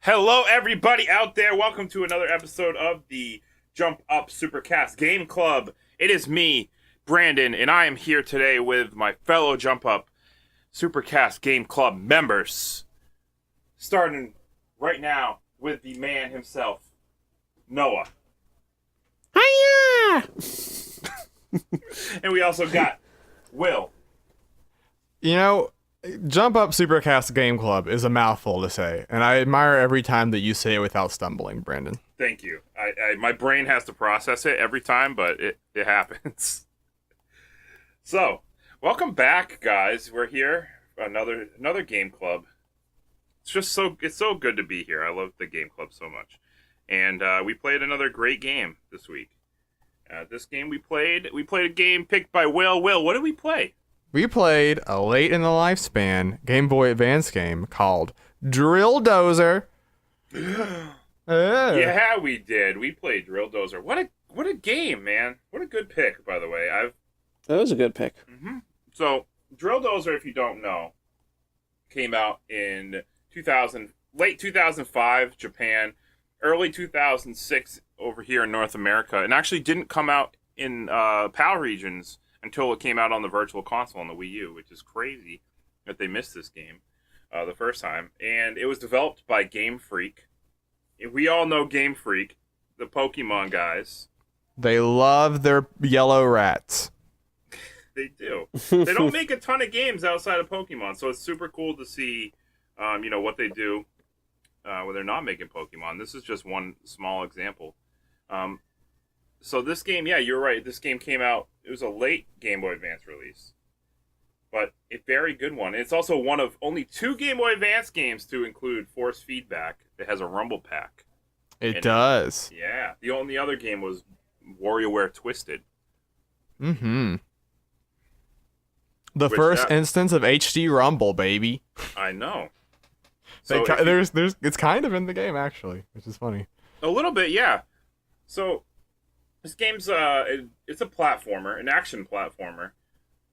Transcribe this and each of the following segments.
Hello, everybody out there. Welcome to another episode of the Jump Up Supercast Game Club. It is me, Brandon, and I am here today with my fellow Jump Up Supercast Game Club members. Starting right now with the man himself, Noah. Hiya! And we also got Will. You know, Jump Up Supercast Game Club is a mouthful to say, and I admire every time that you say it without stumbling, Brandon. Thank you. My brain has to process it every time, but it happens. So, welcome back, guys. We're here. Another game club. It's so good to be here. I love the game club so much. And we played another great game this week. This game we played a game picked by Will. Will, what did we play? We played a late in the lifespan Game Boy Advance game called Drill Dozer. Yeah, we did. We played Drill Dozer. What a game, man. What a good pick, by the way. That was a good pick. Mm-hmm. So, Drill Dozer, if you don't know, came out in late 2005, Japan, early 2006 over here in North America, and actually didn't come out in PAL regions until it came out on the Virtual Console on the Wii U, which is crazy that they missed this game the first time. And it was developed by Game Freak. We all know Game Freak, the Pokemon guys. They love their yellow rats. They do. They don't make a ton of games outside of Pokemon, so it's super cool to see, what they do when they're not making Pokemon. This is just one small example. So this game, yeah, you're right. This game came out. It was a late Game Boy Advance release, but a very good one. It's also one of only 2 Game Boy Advance games to include force feedback that has a rumble pack. It does. Yeah. The only other game was WarioWare Twisted. Mm-hmm. The first instance of HD Rumble, baby. I know. So it's kind of in the game, actually, which is funny. A little bit, yeah. So this game's it's a platformer, an action platformer,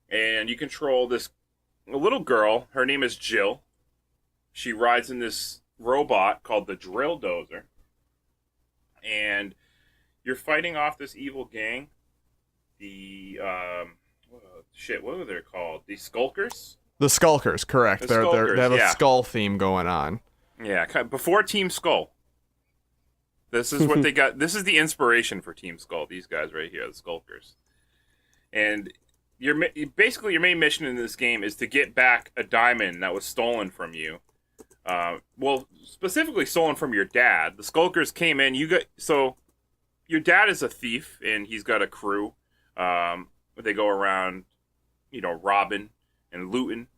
and you control a little girl. Her name is Jill. She rides in this robot called the Drill Dozer, and you're fighting off this evil gang. The what were they called? The Skulkers. The Skulkers, correct. They have a skull theme going on. Yeah, before Team Skull. This is what they got. This is the inspiration for Team Skull. These guys right here, the Skulkers. And your main mission in this game is to get back a diamond that was stolen from you. Specifically stolen from your dad. The Skulkers came in. Your dad is a thief, and he's got a crew. They go around, robbing and looting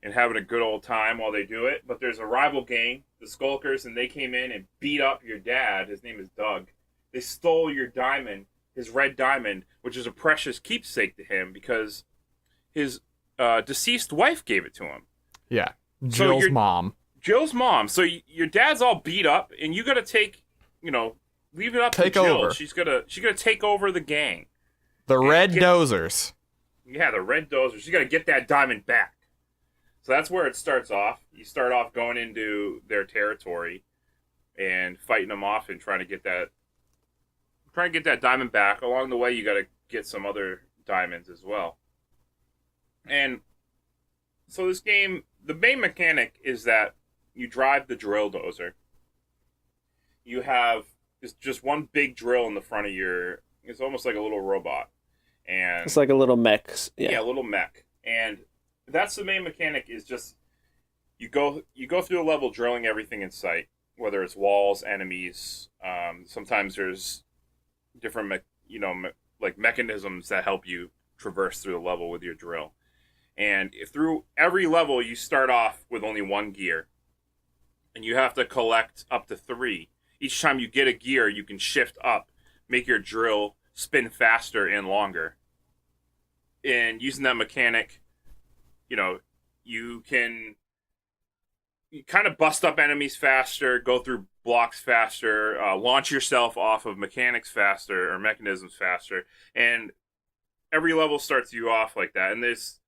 and having a good old time while they do it. But there's a rival gang, the Skulkers, and they came in and beat up your dad. His name is Doug. They stole your diamond, his red diamond, which is a precious keepsake to him because his deceased wife gave it to him. Yeah, Jill's mom. Jill's mom. So your dad's all beat up, and you got to leave it up to Jill. Over. She's gonna take over the gang. The Red Dozers. Yeah, the Red Dozers. She's got to get that diamond back. So that's where it starts off. You start off going into their territory and fighting them off and trying to get that diamond back. Along the way, you got to get some other diamonds as well. And so this game, the main mechanic is that you drive the Drill Dozer. You have just one big drill in the front of it's almost like a little robot. And it's like a little mech. Yeah, a little mech. And that's the main mechanic, is just you go through a level drilling everything in sight, whether it's walls, enemies. Sometimes there's different mechanisms that help you traverse through the level with your drill. And through every level, you start off with only 1 gear, and you have to collect up to 3. Each time you get a gear, you can shift up, make your drill spin faster and longer. And using that mechanic, you can kind of bust up enemies faster, go through blocks faster, launch yourself off of mechanics faster or mechanisms faster, and every level starts you off like that. And it's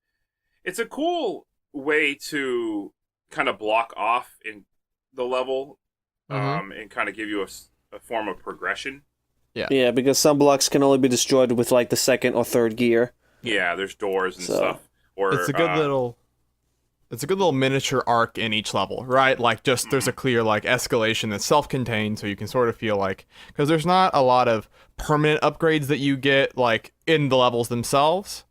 a cool way to kind of block off in the level and kind of give you a form of progression. Yeah, because some blocks can only be destroyed with like the second or third gear. Yeah, there's doors and stuff. Or it's a good little miniature arc in each level, right? Like just there's a clear like escalation that's self-contained, so you can sort of feel like, because there's not a lot of permanent upgrades that you get like in the levels themselves.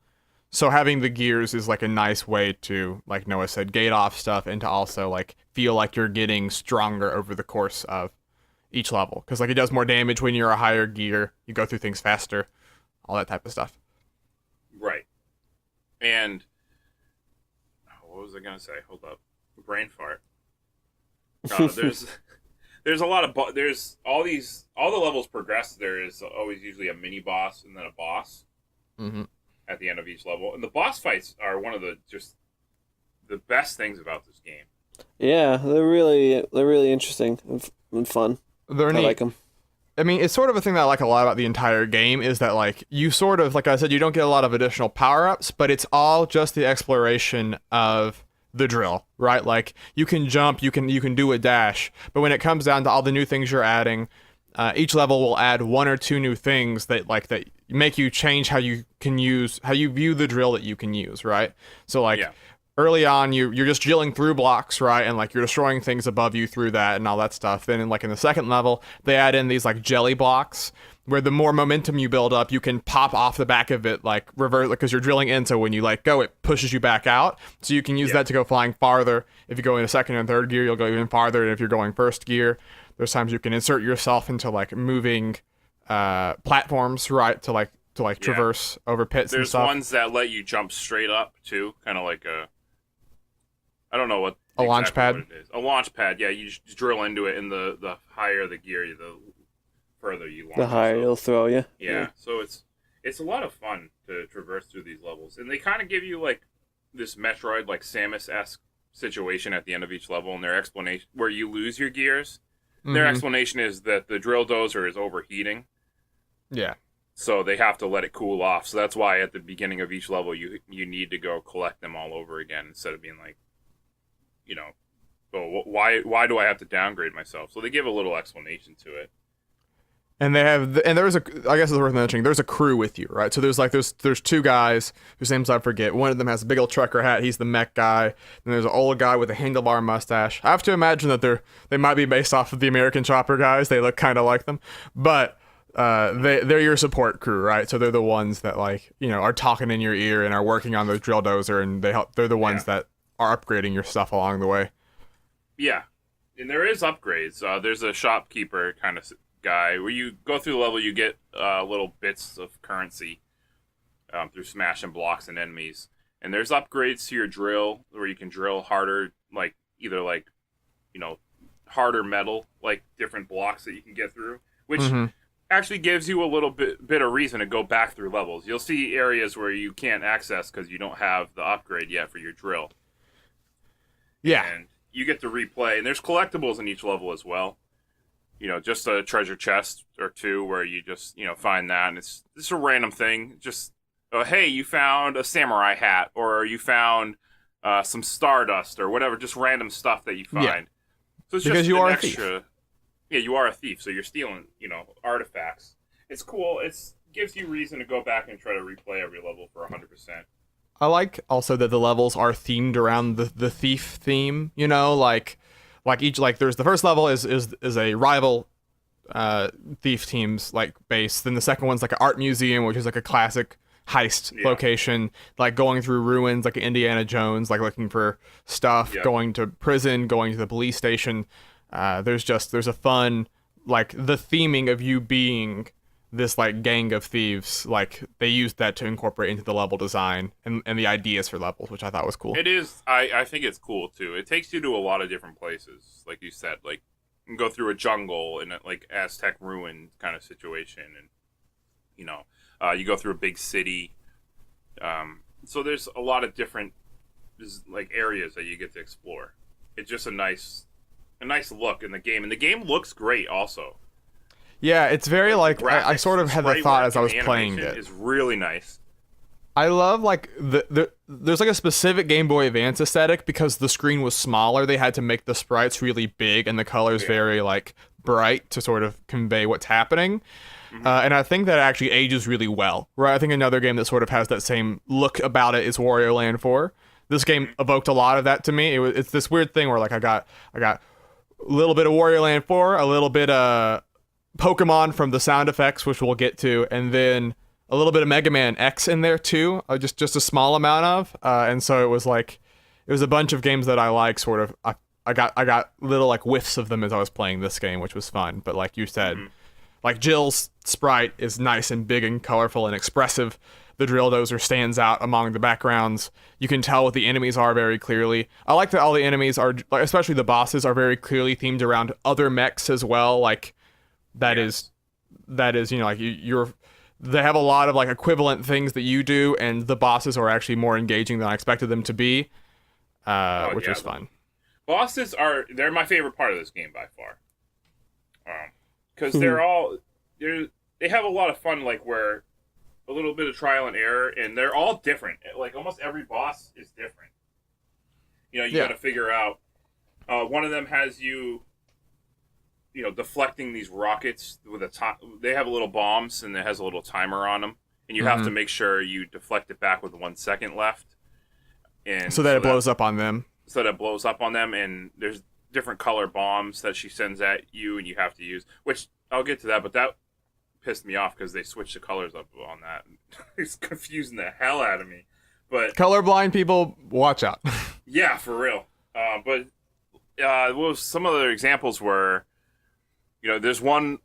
So having the gears is like a nice way to, like Noah said, gate off stuff and to also like feel like you're getting stronger over the course of each level, because like it does more damage when you're a higher gear, you go through things faster, all that type of stuff. Right. And what was I gonna say? Hold up, brain fart. There's a lot of there's all the levels progress. There is always usually a mini boss and then a boss at the end of each level, and the boss fights are one of the best things about this game. Yeah, they're really interesting and fun. They're neat. I like them. I mean, it's sort of a thing that I like a lot about the entire game is that, like, you sort of, like I said, you don't get a lot of additional power-ups, but it's all just the exploration of the drill, right? Like, you can jump, you can do a dash, but when it comes down to all the new things you're adding, each level will add one or two new things that make you change how you view the drill that you can use, right? So, like, early on, you're just drilling through blocks, right? And like you're destroying things above you through that and all that stuff. Then in the second level, they add in these like jelly blocks where the more momentum you build up, you can pop off the back of it, like reverse, because you're drilling in. So when you like go, it pushes you back out. So you can use that to go flying farther. If you go into second and third gear, you'll go even farther. And if you're going first gear, there's times you can insert yourself into like moving platforms, right? To traverse over pits and stuff. There's ones that let you jump straight up too, kind of like I don't know what a launch pad. What it is. A launch pad, yeah. You just drill into it, and the higher the gear, the further you launch. The higher it'll throw you. Yeah, so it's a lot of fun to traverse through these levels, and they kind of give you like this Metroid, like Samus-esque situation at the end of each level, and their explanation where you lose your gears. Their explanation is that the Drill Dozer is overheating. Yeah. So they have to let it cool off. So that's why at the beginning of each level, you need to go collect them all over again instead of being like, you know, well, why do I have to downgrade myself? So they give a little explanation to it. And there's I guess it's worth mentioning, there's a crew with you, right? So there's two guys whose names I forget. One of them has a big old trucker hat. He's the mech guy. And there's an old guy with a handlebar mustache. I have to imagine that they might be based off of the American Chopper guys. They look kind of like them, but they're your support crew, right? So they're the ones that like, you know, are talking in your ear and are working on the Drill Dozer, and they're the ones that are upgrading your stuff along the way. Yeah, and there is upgrades. There's a shopkeeper kind of guy where you go through the level, you get little bits of currency through smashing blocks and enemies, and there's upgrades to your drill where you can drill harder, like either like, you know, harder metal, like different blocks that you can get through, which actually gives you a little bit of reason to go back through levels. You'll see areas where you can't access because you don't have the upgrade yet for your drill. Yeah. And you get to replay, and there's collectibles in each level as well. You know, just a treasure chest or two where you just, you know, find that, and it's a random thing. Just, hey, you found a samurai hat, or you found some stardust, or whatever, just random stuff that you find. Yeah. So it's because just you are extra. A thief. Yeah, you are a thief, so you're stealing, you know, artifacts. It's cool. It gives you reason to go back and try to replay every level for 100%. I like also that the levels are themed around the thief theme, you know, like each, like there's the first level is a rival thief team's like base. Then the second one's like an art museum, which is like a classic heist location, like going through ruins like Indiana Jones, like looking for stuff, going to prison, going to the police station. There's a fun, like the theming of you being this like gang of thieves, like they used that to incorporate into the level design and the ideas for levels, which I thought was cool. It is. I think it's cool too. It takes you to a lot of different places, like you said, like you can go through a jungle in a like Aztec ruin kind of situation, and you know, you go through a big city. So there's a lot of different like areas that you get to explore. It's just a nice look in the game, and the game looks great also. Yeah, it's very like I sort of had the thought as I was playing it. It's really nice. I love like the there's like a specific Game Boy Advance aesthetic because the screen was smaller. They had to make the sprites really big and the colors very like bright to sort of convey what's happening. And I think that actually ages really well, right? I think another game that sort of has that same look about it is Wario Land 4. This game evoked a lot of that to me. It's this weird thing where like I got a little bit of Wario Land 4, a little bit of Pokemon from the sound effects, which we'll get to, and then a little bit of Mega Man X in there too, just a small amount of. And so it was a bunch of games that I like. Sort of, I got little like whiffs of them as I was playing this game, which was fun. But like you said. Like, Jill's sprite is nice and big and colorful and expressive. The Drill Dozer stands out among the backgrounds. You can tell what the enemies are very clearly. I like that all the enemies are, like, especially the bosses, are very clearly themed around other mechs as well. Like, that is, you know, like, they have a lot of, like, equivalent things that you do, and the bosses are actually more engaging than I expected them to be, which was fun. Bosses they're my favorite part of this game by far. Because they have a lot of fun, like, where a little bit of trial and error, and they're all different. Like, almost every boss is different. You know, you got to figure out. One of them has you deflecting these rockets with they have little bombs, and it has a little timer on them, and you have to make sure you deflect it back with 1 second left, and so that it blows up on them. So that it blows up on them, and there's different color bombs that she sends at you, and you have to use. Which I'll get to that, but that pissed me off because they switched the colors up on that. It's confusing the hell out of me. But colorblind people, watch out. Yeah, for real. Well, some other examples were, there's one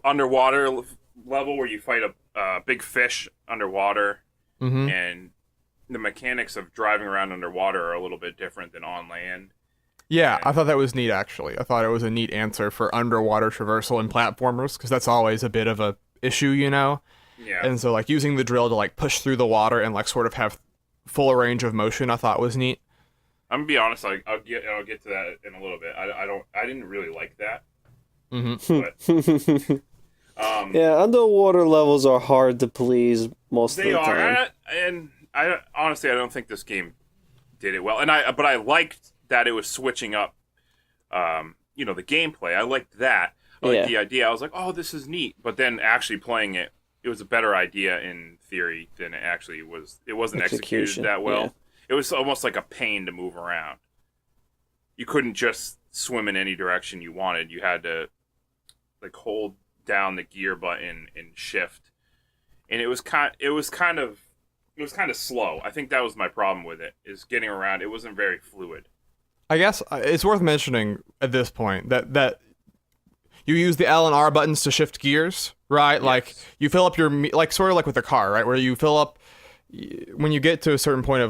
underwater level where you fight a big fish underwater, and the mechanics of driving around underwater are a little bit different than on land. Yeah, I thought that was neat, actually. I thought it was a neat answer for underwater traversal in platformers, because that's always a bit of a issue, Yeah. And so, like, using the drill to, like, push through the water and, like, sort of have full range of motion, I thought was neat. I'm gonna be honest, like, I'll get to that in a little bit. I didn't really like that. But, yeah, underwater levels are hard to please most of the time. And I honestly, I don't think this game did it well. But I liked that it was switching up, the gameplay. I liked that. I liked the idea. I was like, oh, this is neat. But then actually playing it, it was a better idea in theory than it actually was. It wasn't executed that well. Yeah. It was almost like a pain to move around. You couldn't just swim in any direction you wanted. You had to, like, hold down the gear button and shift. And it was kind of slow. I think that was my problem with it, is getting around. It wasn't very fluid. I guess it's worth mentioning at this point that you use the L and R buttons to shift gears, right? Yes. Like, you fill up your, like, sort of like with a car, right? Where you fill up, when you get to a certain point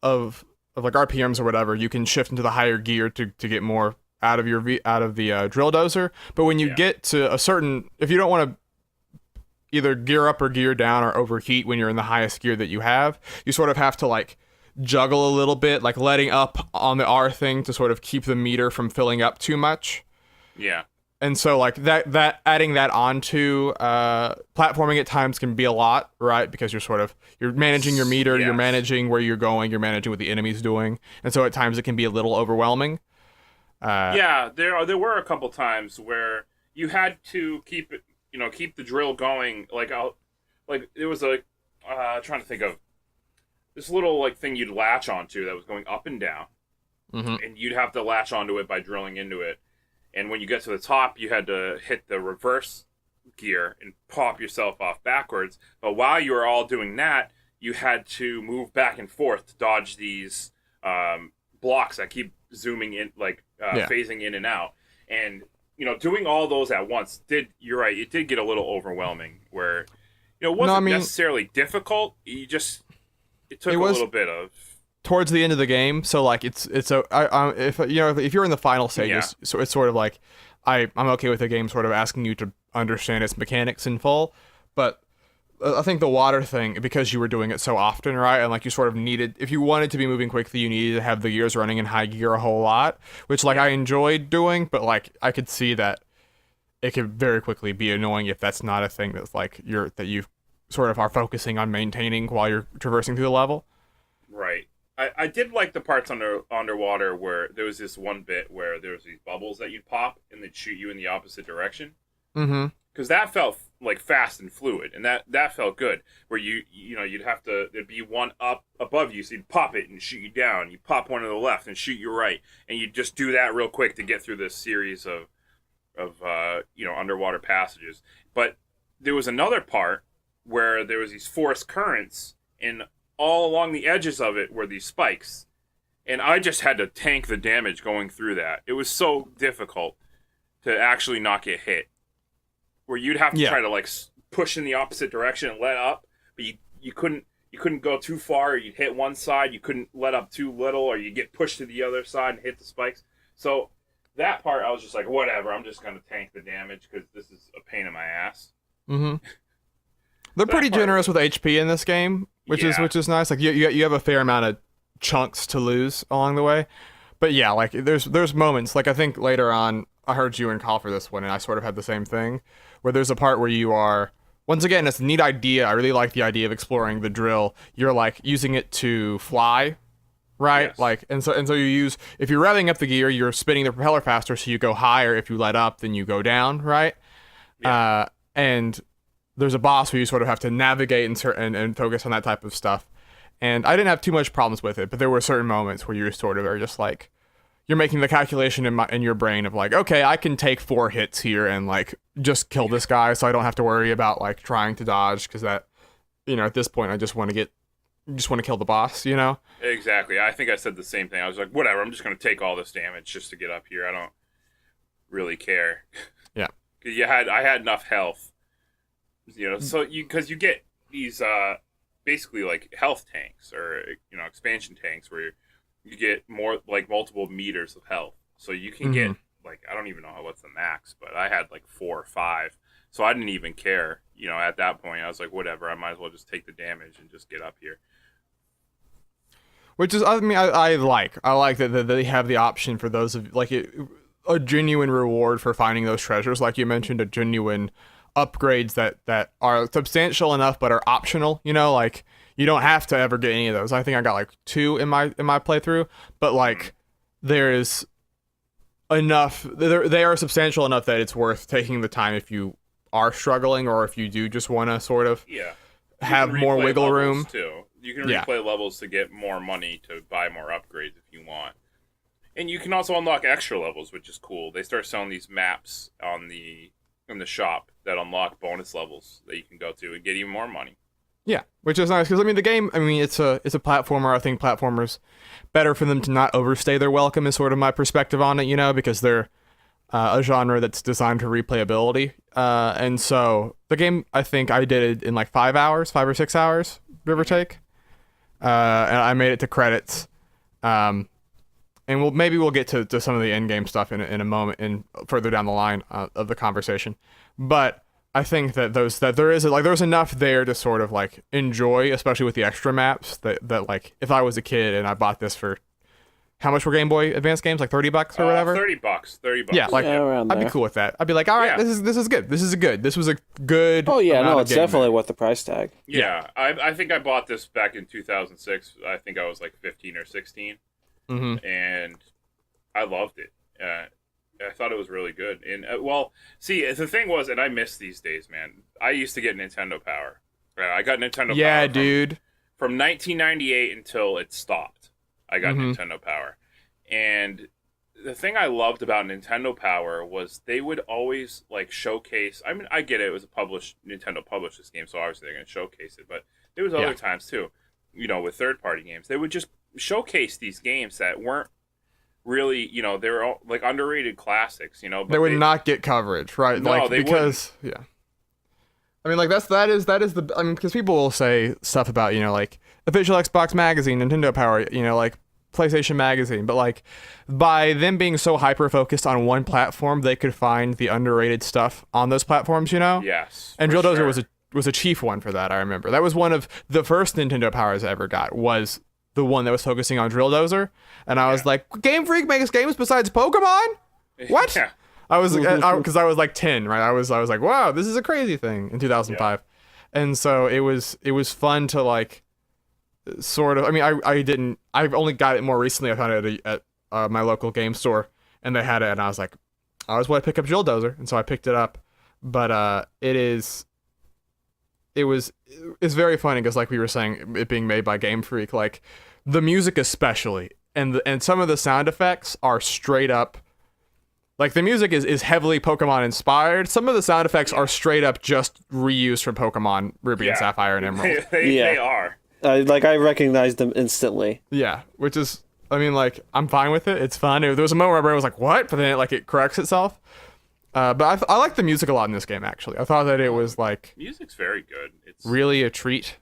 of RPMs or whatever, you can shift into the higher gear to get more out of the drill dozer. But when you get to a certain, if you don't want to either gear up or gear down or overheat when you're in the highest gear that you have, you sort of have to, like, juggle a little bit, like letting up on the R thing to sort of keep the meter from filling up too much. Yeah. And so, like, that adding that onto platforming at times can be a lot, right? Because you're managing your meter, you're managing where you're going, you're managing what the enemy's doing, and so at times it can be a little overwhelming. There were a couple times where you had to keep the drill going. It was trying to think of this little, like, thing you'd latch onto that was going up and down, and you'd have to latch onto it by drilling into it. And when you get to the top, you had to hit the reverse gear and pop yourself off backwards. But while you were all doing that, you had to move back and forth to dodge these blocks that keep zooming in, phasing in and out. And, doing all those at once you're right, it did get a little overwhelming where, it wasn't necessarily difficult. It took a little bit of... Towards the end of the game, so, like, if you're in the final stages, so it's sort of like I'm okay with the game sort of asking you to understand its mechanics in full, but I think the water thing, because you were doing it so often, right, and, like, you sort of needed, if you wanted to be moving quickly, you needed to have the gears running in high gear a whole lot, which, like, I enjoyed doing, but, like, I could see that it could very quickly be annoying if that's not a thing that's, like, that you sort of are focusing on maintaining while you're traversing through the level. Right. I did like the parts underwater where there was this one bit where there was these bubbles that you'd pop and they'd shoot you in the opposite direction. Mm-hmm. Because that felt like fast and fluid, and that felt good. Where you'd have to, there'd be one up above you, so you'd pop it and shoot you down. You pop one to the left and shoot you right, and you just do that real quick to get through this series of underwater passages. But there was another part where there was these force currents, and all along the edges of it were these spikes, and I just had to tank the damage going through that. It was so difficult to actually not get hit. Where you'd have to try to like push in the opposite direction and let up, but you couldn't go too far. Or you'd hit one side, you couldn't let up too little, or you get pushed to the other side and hit the spikes. So that part, I was just like, whatever. I'm just gonna tank the damage because this is a pain in my ass. Mm-hmm. They're pretty generous with HP in this game, which is nice. Like you have a fair amount of chunks to lose along the way, but yeah, like there's moments. Like I think later on, I heard you and Kyle for this one, and I sort of had the same thing, where there's a part where you are, once again, it's a neat idea. I really like the idea of exploring the drill. You're like using it to fly, right? Yes. Like, and so you use, if you're revving up the gear, you're spinning the propeller faster, so you go higher. If you let up, then you go down, right? Yeah. And there's a boss where you sort of have to navigate and focus on that type of stuff. And I didn't have too much problems with it, but there were certain moments where you sort of are just like, you're making the calculation in your brain of like, okay, I can take 4 hits here and like just kill this guy, so I don't have to worry about like trying to dodge, because that, at this point I just want to kill the boss, Exactly. I think I said the same thing. I was like, whatever. I'm just gonna take all this damage just to get up here. I don't really care. Yeah. Because I had enough health, So because you get these basically like health tanks or expansion tanks where you get more like multiple meters of health, so you can get like, I don't even know what's the max, but I had like 4 or 5, so I didn't even care. At that point I was like, whatever, I might as well just take the damage and just get up here. Which is, I mean, I like that they have the option for those of like a genuine reward for finding those treasures, like you mentioned, a genuine upgrades that are substantial enough but are optional. Like you don't have to ever get any of those. I think I got like 2 in my playthrough, but like there is enough. They are substantial enough that it's worth taking the time if you are struggling, or if you do just want to sort of have more wiggle room too. You can replay levels to get more money to buy more upgrades if you want. And you can also unlock extra levels, which is cool. They start selling these maps in the shop that unlock bonus levels that you can go to and get even more money. Yeah, which is nice, because the game, it's a platformer. I think platformers, better for them to not overstay their welcome is sort of my perspective on it, because they're a genre that's designed for replayability. And so the game, I think I did it in like 5 or 6 hours, give or take. And I made it to credits. And maybe we'll get to some of the end game stuff in a moment and further down the line of the conversation. But I think that there's enough there to sort of like enjoy, especially with the extra maps, that like if I was a kid and I bought this for, how much were Game Boy Advance games, like $30 or whatever? $30. Yeah, like around I'd there. be cool with that. I'd be like, all right, this is good. This was a good. Oh yeah, amount no, of it's game definitely there. worth the price tag. Yeah, I think I bought this back in 2006. I think I was like 15 or 16, and I loved it. I thought it was really good. And see, the thing was, and I miss these days, man. I used to get Nintendo Power. I got Nintendo Power. Yeah, dude. From 1998 until it stopped, I got Nintendo Power. And the thing I loved about Nintendo Power was they would always like showcase. I mean, I get it. It was Nintendo published this game, so obviously they're going to showcase it. But there was other times too, with third-party games, they would just showcase these games that weren't really, they were all like underrated classics, but they would not get coverage, right? No, like, they because wouldn't. Yeah. I mean, like that is the. I mean, because people will say stuff about like official Xbox magazine, Nintendo Power, like PlayStation magazine, but like by them being so hyper focused on one platform, they could find the underrated stuff on those platforms, Yes. And Drill Dozer was a chief one for that. I remember that was one of the first Nintendo Powers I ever got, was the one that was focusing on Drill Dozer, and I was like, Game Freak makes games besides Pokemon? What? Yeah. I was because I was like 10, right? I was like, wow, this is a crazy thing in 2005, and so it was fun to like sort of. I mean, I didn't. I've only got it more recently. I found it at my local game store, and they had it, and I was like, I always want to pick up Drill Dozer, and so I picked it up. But it's very funny because, like we were saying, it being made by Game Freak, like the music especially, and some of the sound effects are straight up. Like, the music is heavily Pokemon inspired. Some of the sound effects are straight up just reused from Pokemon Ruby and Sapphire and Emerald. They are. I recognized them instantly. Yeah, which is, I mean, like, I'm fine with it. It's fun. There was a moment where my brain was like, what? But then it corrects itself. But I like the music a lot in this game, actually. I thought that it was, like... Music's very good. It's really a treat.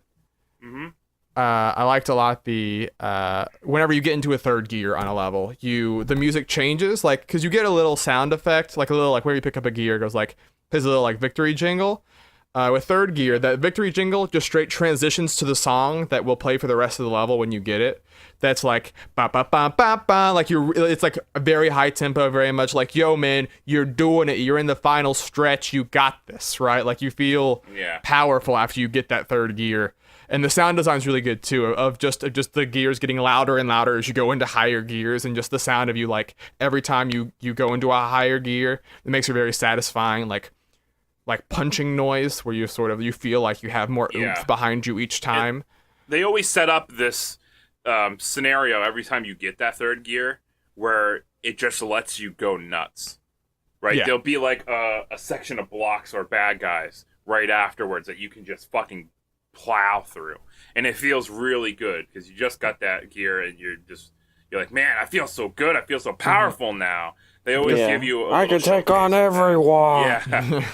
Mm-hmm. I liked a lot the whenever you get into a third gear on a level, the music changes, like, because you get a little sound effect, like a little, like, where you pick up a gear, it goes like, plays a little like victory jingle. With third gear, that victory jingle just straight transitions to the song that will play for the rest of the level when you get it. That's like ba ba ba ba ba, like it's like a very high tempo, very much like, yo man, you're doing it, you're in the final stretch, you got this, right? Like, you feel powerful after you get that third gear. And the sound design's really good too, of just the gears getting louder and louder as you go into higher gears, and just the sound of you, like, every time you go into a higher gear, it makes it very satisfying, like punching noise, where you feel like you have more oomph behind you each time. They always set up this scenario every time you get that third gear where it just lets you go nuts, right? Yeah. There'll be like a section of blocks or bad guys right afterwards that you can just fucking plow through, and it feels really good because you just got that gear and you're like, man, I feel so good, I feel so powerful now. They always give you I can take on everyone. Yeah.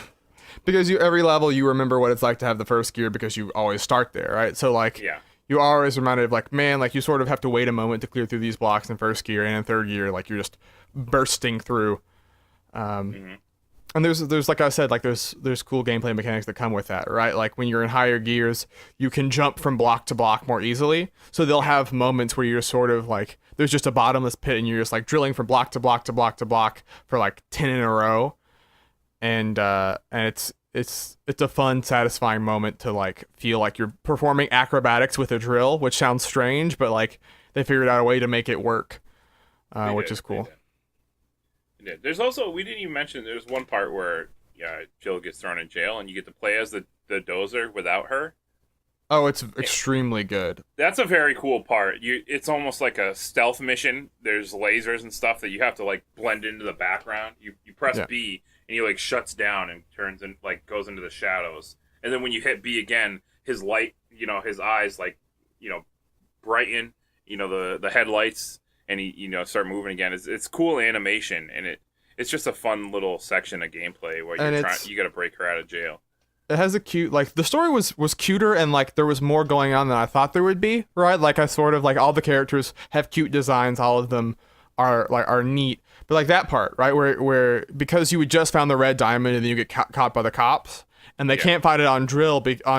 Because every level you remember what it's like to have the first gear because you always start there, right? So, like, you are always reminded of, like, man, like, you sort of have to wait a moment to clear through these blocks in first gear, and in third gear, like, you're just bursting through. And there's like I said, like, there's cool gameplay mechanics that come with that, right? Like, when you're in higher gears, you can jump from block to block more easily. So they'll have moments where you're sort of like, there's just a bottomless pit, and you're just like drilling from block to block to block to block for like 10 in a row, and it's a fun, satisfying moment to, like, feel like you're performing acrobatics with a drill, which sounds strange, but, like, they figured out a way to make it work, which is cool. There's also, we didn't even mention, there's one part where Jill gets thrown in jail and you get to play as the dozer without her. Oh, it's extremely good. That's a very cool part. It's almost like a stealth mission. There's lasers and stuff that you have to, like, blend into the background. You press B and he, like, shuts down and turns and, like, goes into the shadows. And then when you hit B again, his light, his eyes, like, brighten, the headlights, and he, start moving again. It's cool animation, and it's just a fun little section of gameplay where you got to break her out of jail. It has a cute, like, the story was cuter, and, like, there was more going on than I thought there would be, right? Like, I sort of, like, all the characters have cute designs, all of them are neat. But, like, that part, right, where because you had just found the red diamond and then you get caught by the cops, and they can't find it on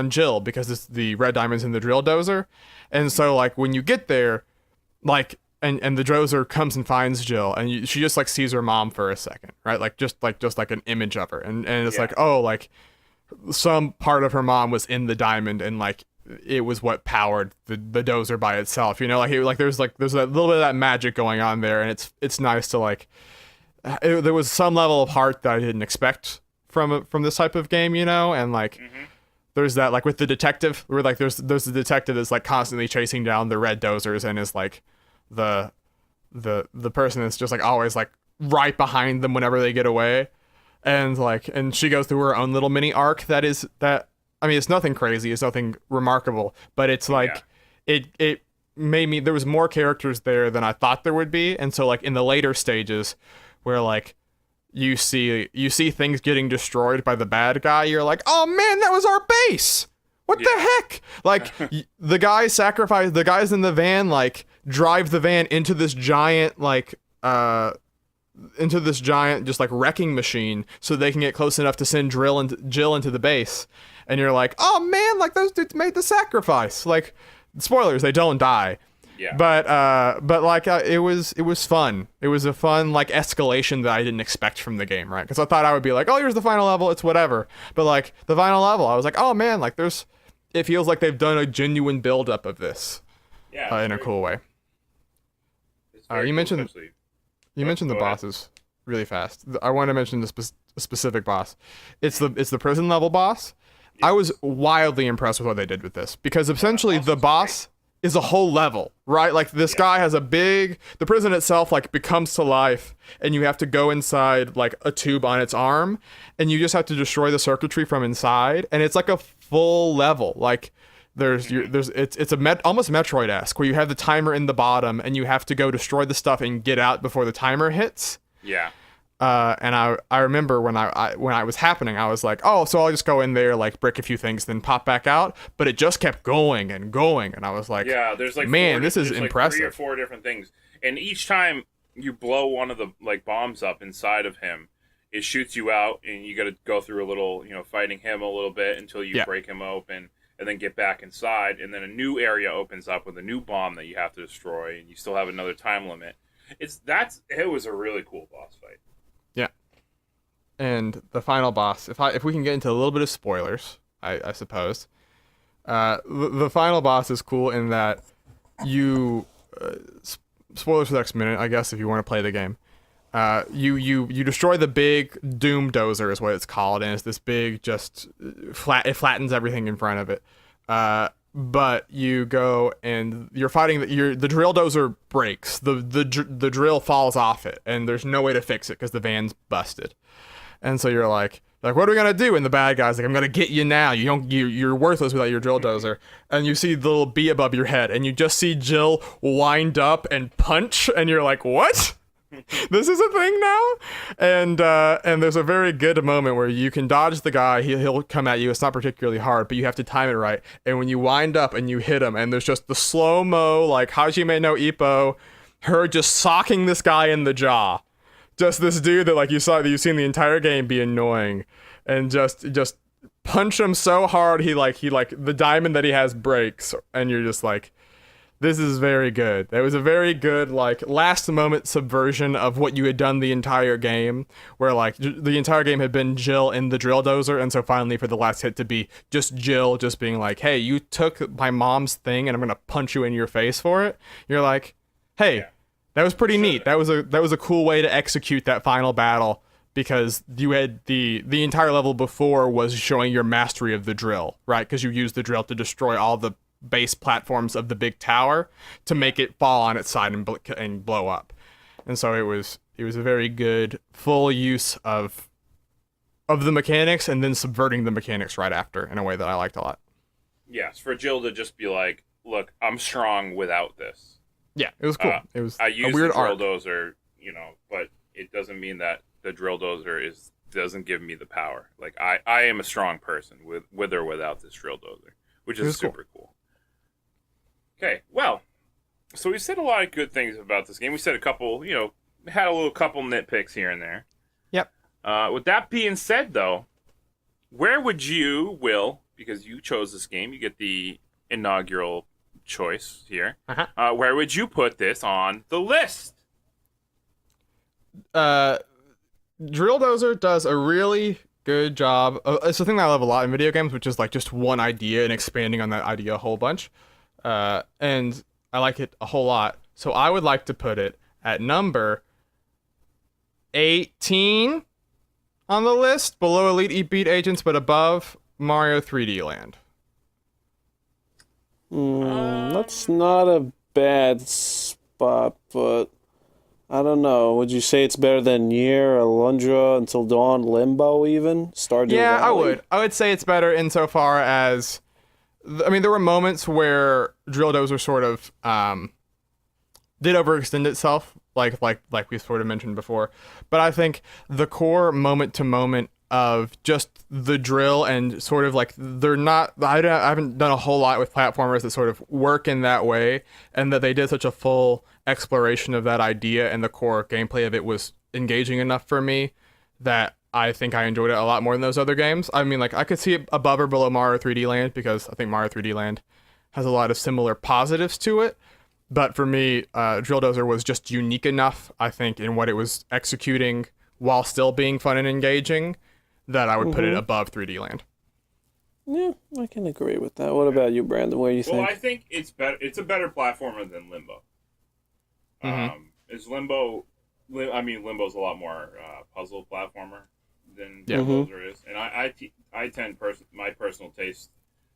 Jill because it's the red diamond's in the Drill Dozer. And so, like, when you get there, like, and the Dozer comes and finds Jill, and she just, like, sees her mom for a second, right? Like, just like an image of her. And it's like, oh, like, some part of her mom was in the diamond, and, like, it was what powered the Dozer by itself, like there's that little bit of that magic going on there, and it's nice to, like, there was some level of heart that I didn't expect from this type of game, and, like, there's that, like, with the detective, where, like, there's the detective that's, like, constantly chasing down the red Dozers, and is, like, the person that's just, like, always, like, right behind them whenever they get away. And, like, and she goes through her own little mini arc I mean, it's nothing crazy, it's nothing remarkable, but it's like, it made me, there was more characters there than I thought there would be. And so, like, in the later stages where, like, you see things getting destroyed by the bad guy, you're like, oh man, that was our base! What the heck? Like, the guys in the van, like, drive the van into this giant, like, just, like, wrecking machine so they can get close enough to send Jill into the base. And you're like, oh man, like, those dudes made the sacrifice. Like, spoilers, they don't die. Yeah. But like, it was fun. It was a fun, like, escalation that I didn't expect from the game, right? Because I thought I would be like, oh, here's the final level, it's whatever. But, like, the final level, I was like, oh man, like, it feels like they've done a genuine build-up of this. Yeah, in a cool way. It's very You cool, mentioned especially- the go ahead. bosses really fast. I want to mention a specific boss. It's the prison level boss. I was wildly impressed with what they did with this because essentially boss the was boss is a whole level, right? Like this guy has the prison itself like becomes to life and you have to go inside like a tube on its arm and you just have to destroy the circuitry from inside and it's like a full level. Like it's almost Metroid-esque where you have the timer in the bottom and you have to go destroy the stuff and get out before the timer hits. Yeah. And I remember when I was happening, I was like, oh, so I'll just go in there, like break a few things, then pop back out. But it just kept going and going, and I was like, Yeah, there's like man, this is there's impressive. Like 3 or 4 different things, and each time you blow one of the like bombs up inside of him, it shoots you out, and you got to go through a little, fighting him a little bit until you break him open, and then get back inside, and then a new area opens up with a new bomb that you have to destroy, and you still have another time limit. It was a really cool boss fight. Yeah. And the final boss, if we can get into a little bit of spoilers, I suppose. The final boss is cool in that you spoilers for the next minute, I guess, if you want to play the game. You destroy the big Doom Dozer is what it's called, and it's this big it flattens everything in front of it. But you go and you're fighting the Drill Dozer breaks. The drill falls off it, and there's no way to fix it because the van's busted. And so you're like, what are we gonna do? And the bad guy's like, I'm gonna get you now. You're worthless without your Drill Dozer. And you see the little bee above your head, and you just see Jill wind up and punch, and you're like, what? This is a thing now? And there's a very good moment where you can dodge the guy. He'll come at you. It's not particularly hard, but you have to time it right. And when you wind up and you hit him, and there's just the slow-mo, like Hajime no Ippo, her just socking this guy in the jaw. Just this dude that you've seen the entire game be annoying, and just punch him so hard he the diamond that he has breaks, and you're just like, this is very good. That was a very good last moment subversion of what you had done the entire game, where the entire game had been Jill in the Drill Dozer, and so finally for the last hit to be just Jill just being like, hey, you took my mom's thing and I'm gonna punch you in your face for it. You're like, hey. Yeah. That was pretty neat. That was a cool way to execute that final battle because you had the entire level before was showing your mastery of the drill, right? Because you used the drill to destroy all the base platforms of the big tower to make it fall on its side and blow up. And so it was a very good full use of the mechanics and then subverting the mechanics right after in a way that I liked a lot. Yes, for Jill to just be like, look, I'm strong without this. Yeah, it was cool. It was I use a weird the Drill arc. Dozer, but it doesn't mean that the Drill Dozer doesn't give me the power. Like I am a strong person with or without this Drill Dozer, which is super cool. Okay, well, so we said a lot of good things about this game. We said a couple, had a little couple nitpicks here and there. Yep. With that being said, though, where would you, Will, because you chose this game, you get the inaugural choice here. Where would you put this on the list? Drill Dozer does a really good job. It's the thing that I love a lot in video games, which is just one idea and expanding on that idea a whole bunch. And I like it a whole lot. So I would like to put it at number 18 on the list, below Elite Beat Agents, but above Mario 3D Land. That's not a bad spot, but I don't know. Would you say it's better than Nier, Alundra, Until Dawn, Limbo, even? Stardew Yeah, Valley? I would. I would say it's better insofar as, there were moments where Drill Dozer sort of did overextend itself, like we sort of mentioned before. But I think the core moment to moment of just the drill and sort of they're not, I haven't done a whole lot with platformers that sort of work in that way, and that they did such a full exploration of that idea and the core gameplay of it was engaging enough for me that I think I enjoyed it a lot more than those other games. I could see it above or below Mario 3D Land because I think Mario 3D Land has a lot of similar positives to it. But for me, Drill Dozer was just unique enough, I think, in what it was executing while still being fun and engaging, that I would put it above 3D Land. Yeah, I can agree with that. What about you, Brandon? What do you Well, think? I think it's better. It's a better platformer than Limbo. Mm-hmm. Is Limbo? I mean, Limbo's a lot more puzzle platformer than Yeah. Drill Dozer is, and I tend my personal taste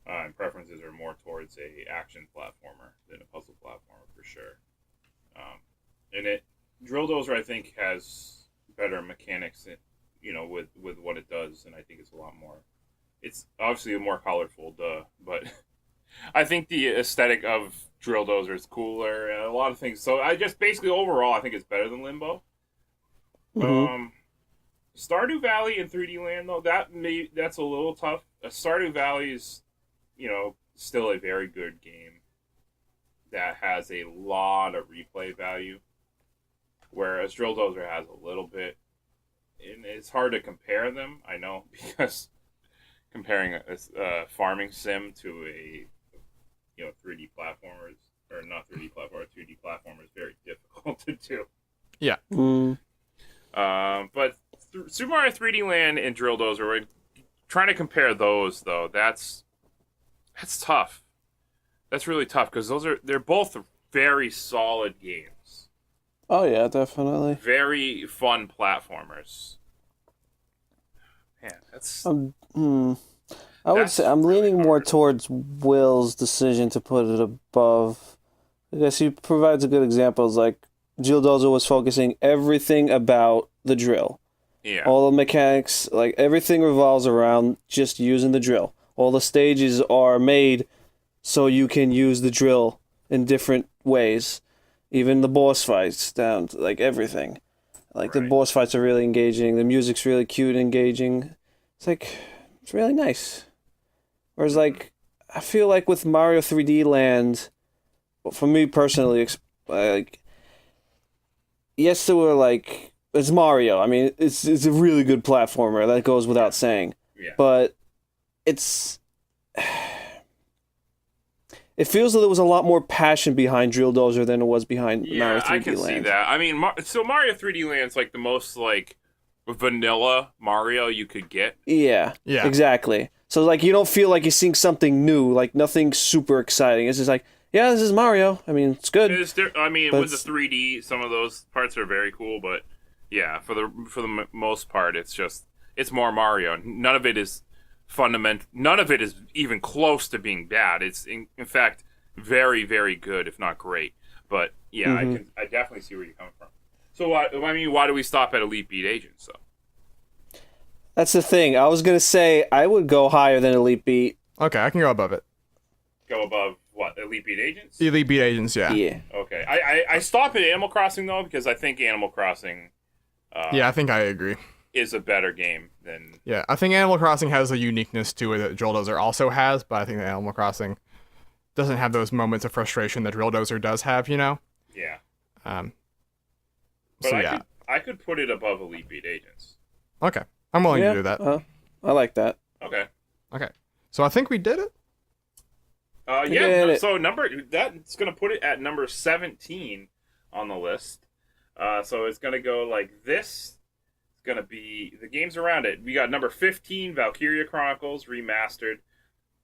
and preferences are more towards a action platformer than a puzzle platformer for sure. And Drill Dozer I think has better mechanics, with what it does, and I think it's a lot more. It's obviously more colorful, but I think the aesthetic of Drill Dozer is cooler and a lot of things. So I just basically overall I think it's better than Limbo. Mm-hmm. Stardew Valley and 3D Land though that's a little tough. Stardew Valley is, still a very good game that has a lot of replay value, whereas Drill Dozer has a little bit, and it's hard to compare them. I know because comparing a farming sim to a 3D platformers or not 3D platformer, 2D platformer is very difficult to do. Yeah. Mm. But Super Mario 3D Land and Drill Dozer, we're trying to compare those though. That's tough. That's really tough because they're both very solid games. Oh yeah, definitely. Very fun platformers. Man, that's I would That's say I'm really leaning more hard. towards Will's decision to put it above. I guess he provides a good examples. Like Jill Dozer was focusing everything about the drill. yeah. All the mechanics, like everything revolves around just using the drill. All the stages are made so you can use the drill in different ways. Even the boss fights down to, like everything. Like the Right. boss fights are really engaging. The music's really cute and engaging. It's really nice. Whereas like I feel like with Mario 3D Land, for me personally, like yes, there were like it's Mario. I mean, it's a really good platformer. That goes without saying. Yeah. But it's it feels that there was a lot more passion behind Drill Dozer than it was behind Mario Yeah, 3D I can Land. see that. I mean, so Mario 3D Land's like the most like vanilla Mario you could get. Yeah, Yeah. exactly. So like you don't feel like you're seeing something new, like nothing super exciting. It's just like, yeah, this is Mario. I mean, it's good. I mean, But with the 3D, some of those parts are very cool, but yeah, for the most part, it's more Mario. None of it is fundamental. None of it is even close to being bad. It's in fact very very good, if not great. But yeah, Mhm. I definitely see where you're coming from. So why do we stop at Elite Beat Agents though? That's the thing. I was gonna say I would go higher than Elite Beat. Okay, I can go above it. Go above what? Elite Beat Agents? Elite Beat Agents, yeah. Yeah. Okay. I stop at Animal Crossing though because I think Animal Crossing Yeah, I think I agree. is a better game than Yeah, I think Animal Crossing has a uniqueness to it that Drill Dozer also has, but I think that Animal Crossing doesn't have those moments of frustration that Drill Dozer does have, yeah. Um, But so yeah, I could put it above Elite Beat Agents. okay, I'm willing Yeah. to do that. I like that. Okay. Okay, so I think we did it. Yeah. did it. So that's gonna put it at number 17 on the list. So it's gonna go like this. It's gonna be the games around it. We got number 15, Valkyria Chronicles Remastered.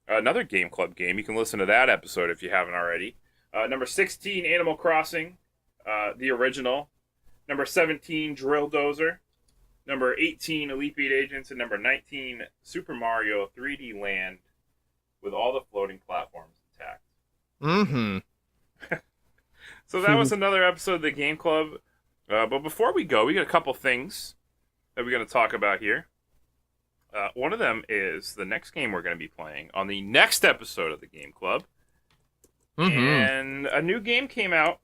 Another Game Club game. You can listen to that episode if you haven't already. Number 16, Animal Crossing, the original. Number 17, Drill Dozer. Number 18, Elite Beat Agents. And number 19, Super Mario 3D Land with all the floating platforms intact. Mm-hmm. So that was another episode of the Game Club. But before we go, we got a couple things that we're going to talk about here. One of them is the next game we're going to be playing on the next episode of the Game Club. Mm-hmm. And a new game came out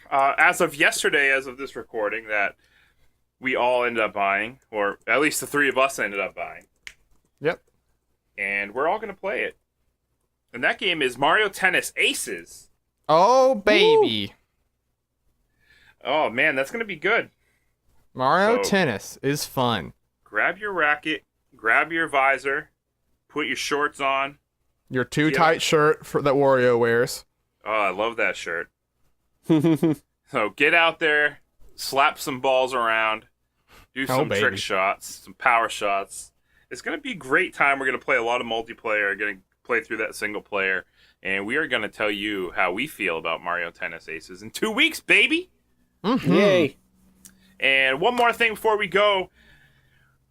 as of yesterday, as of this recording, that we all ended up buying, or at least the three of us ended up buying. Yep. And we're all going to play it. And that game is Mario Tennis Aces. Oh baby, Oh man, that's going to be good. Mario So- Tennis is fun. Grab your racket, grab your visor, put your shorts on. Your too Yeah. tight shirt that Wario wears. Oh, I love that shirt. So get out there, slap some balls around, do some baby. trick shots, some power shots, It's going to be a great time. We're going to play a lot of multiplayer, going to play through that single player, and we are going to tell you how we feel about Mario Tennis Aces in 2 weeks, baby! Mm-hmm. Yay! And one more thing before we go.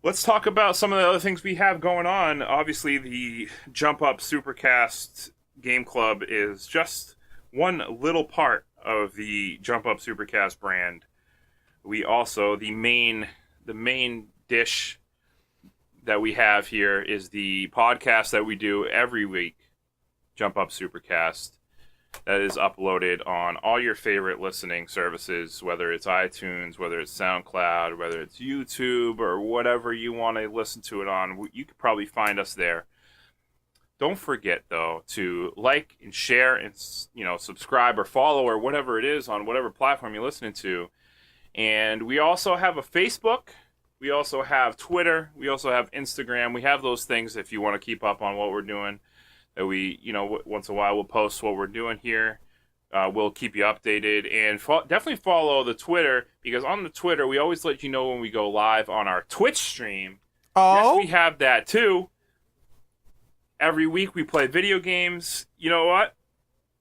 Let's talk about some of the other things we have going on. Obviously, the Jump Up Supercast Game Club is just one little part of the Jump Up Supercast brand. We also, the main dish that we have here is the podcast that we do every week, Jump Up Supercast. That is uploaded on all your favorite listening services, whether it's iTunes, whether it's SoundCloud, whether it's YouTube, or whatever you want to listen to it on. You could probably find us there. Don't forget, though, to like and share and, subscribe or follow or whatever it is on whatever platform you're listening to. And we also have a Facebook. We also have Twitter. We also have Instagram. We have those things if you want to keep up on what we're doing. That we, once in a while we'll post what we're doing here. We'll keep you updated. And definitely follow the Twitter, because on the Twitter, we always let you know when we go live on our Twitch stream. Oh? Yes, we have that too. Every week we play video games. You know what?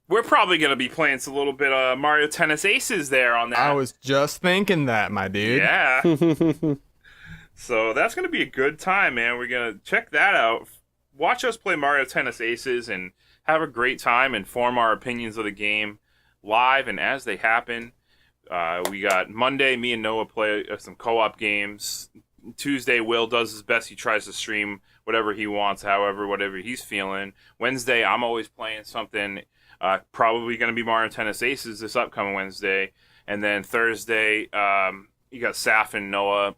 We're probably going to be playing a little bit of Mario Tennis Aces there on that. I was just thinking that, my dude. Yeah. So that's going to be a good time, man. We're going to check that out. Watch us play Mario Tennis Aces and have a great time and form our opinions of the game live and as they happen. We got Monday, me and Noah play some co-op games. Tuesday, Will does his best. He tries to stream whatever he wants, whatever he's feeling. Wednesday, I'm always playing something. Probably going to be Mario Tennis Aces this upcoming Wednesday. And then Thursday, you got Saf and Noah,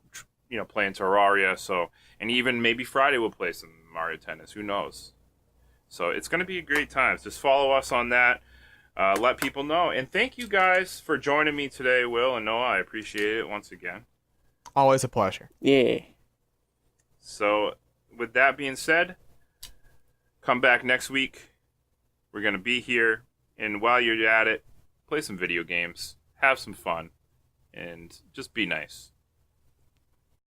playing Terraria. And even maybe Friday we'll play some Mario Tennis. Who knows? So it's going to be a great time. Just follow us on that. Let people know. And thank you guys for joining me today, Will and Noah. I appreciate it once again. Always a pleasure. Yeah. So with that being said, come back next week. We're going to be here. And while you're at it, play some video games. Have some fun. And just be nice.